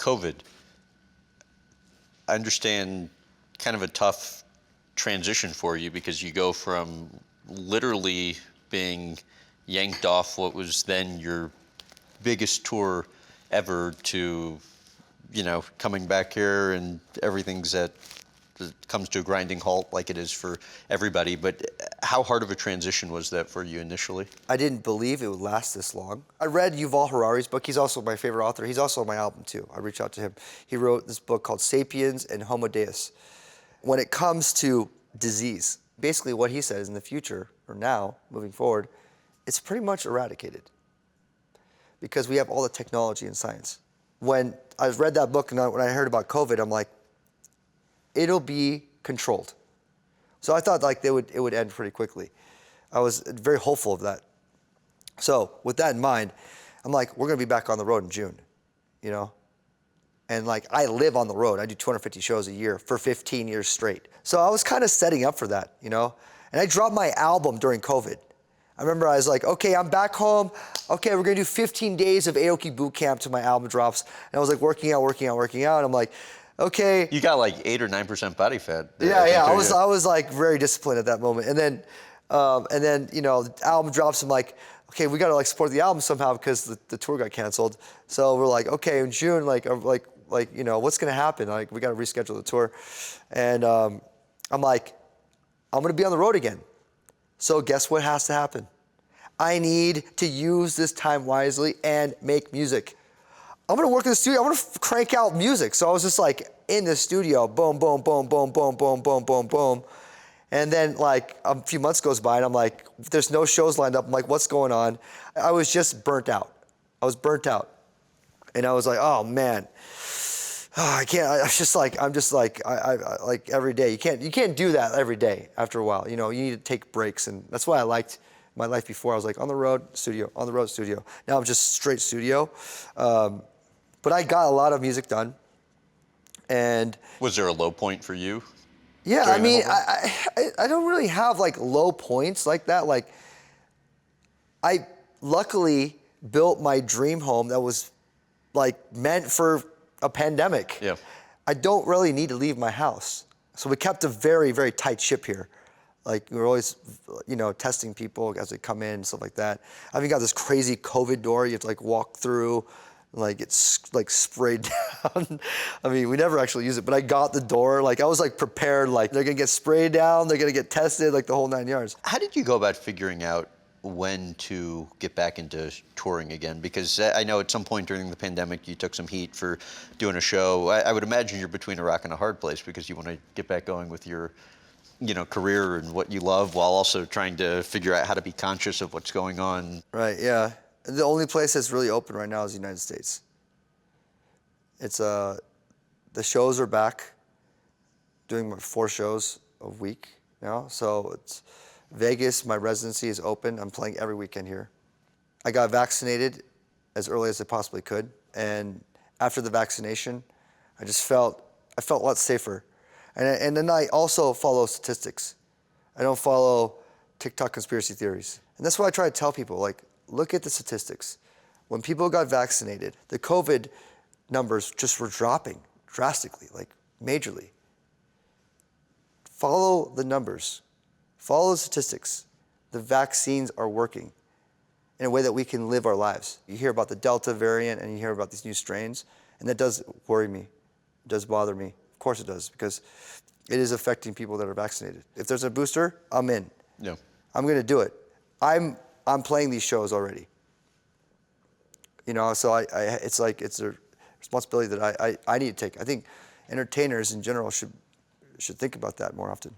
COVID, I understand kind of a tough transition for you because you go from literally being yanked off what was then your biggest tour ever to, coming back here and everything's comes to a grinding halt like it is for everybody. But how hard of a transition was that for you initially? I didn't believe it would last this long. I read Yuval Harari's book. He's also my favorite author. He's also on my album too. I reached out to him. He wrote this book called Sapiens and Homo Deus. When it comes to disease, basically what he says in the future, or now, moving forward, it's pretty much eradicated because we have all the technology and science. When I read that book and when I heard about COVID, I'm like, it'll be controlled. So I thought like it would end pretty quickly. I was very hopeful of that. So with that in mind, I'm like, we're gonna be back on the road in June, And like, I live on the road. I do 250 shows a year for 15 years straight. So I was kind of setting up for that, And I dropped my album during COVID. I remember I was like, okay, I'm back home. Okay, we're gonna do 15 days of Aoki boot camp till my album drops. And I was like working out. I'm like, okay. You got like 8 or 9% body fat. Yeah. I was like very disciplined at that moment. And then the album drops. I'm like, okay, we gotta like support the album somehow because the tour got canceled. So we're like, okay, in June, what's gonna happen? Like, we gotta reschedule the tour. And I'm like, I'm gonna be on the road again. So guess what has to happen? I need to use this time wisely and make music. I'm gonna work in the studio. I'm gonna crank out music. So I was just like in the studio, boom, boom, boom, boom, boom, boom, boom, boom, boom. And then like a few months goes by and I'm like, there's no shows lined up. I'm like, what's going on? I was just burnt out. And I was like, oh man, I can't. I'm just like every day. You can't do that every day after a while. You need to take breaks. And that's why I liked my life before. I was like on the road, studio, on the road, studio. Now I'm just straight studio. But I got a lot of music done. And was there a low point for you? Yeah, I mean, I don't really have like low points like that. Like, I luckily built my dream home that was like meant for a pandemic. Yeah. I don't really need to leave my house. So we kept a very, very tight ship here. Like, we were always, testing people as they come in and stuff like that. I even got this crazy COVID door you have to like walk through. Like, it's like sprayed down. I mean, we never actually use it, but I got the door. Like, I was like prepared, like they're gonna get sprayed down, they're gonna get tested, like the whole 9 yards. How did you go about figuring out when to get back into touring again? Because I know at some point during the pandemic, you took some heat for doing a show. I would imagine you're between a rock and a hard place because you want to get back going with your, career and what you love while also trying to figure out how to be conscious of what's going on. Right, yeah. The only place that's really open right now is the United States. It's the shows are back, doing 4 shows a week now. So it's Vegas, my residency is open. I'm playing every weekend here. I got vaccinated as early as I possibly could. And after the vaccination, I felt a lot safer. And then I also follow statistics. I don't follow TikTok conspiracy theories. And that's what I try to tell people, like, look at the statistics. When people got vaccinated, the COVID numbers just were dropping drastically, like majorly. Follow the numbers. Follow the statistics. The vaccines are working in a way that we can live our lives. You hear about the Delta variant and you hear about these new strains, and that does worry me. It does bother me. Of course it does, because it is affecting people that are vaccinated. If there's a booster, I'm in. Yeah. I'm gonna do it. I'm playing these shows already. So it's a responsibility that I need to take. I think entertainers in general should think about that more often,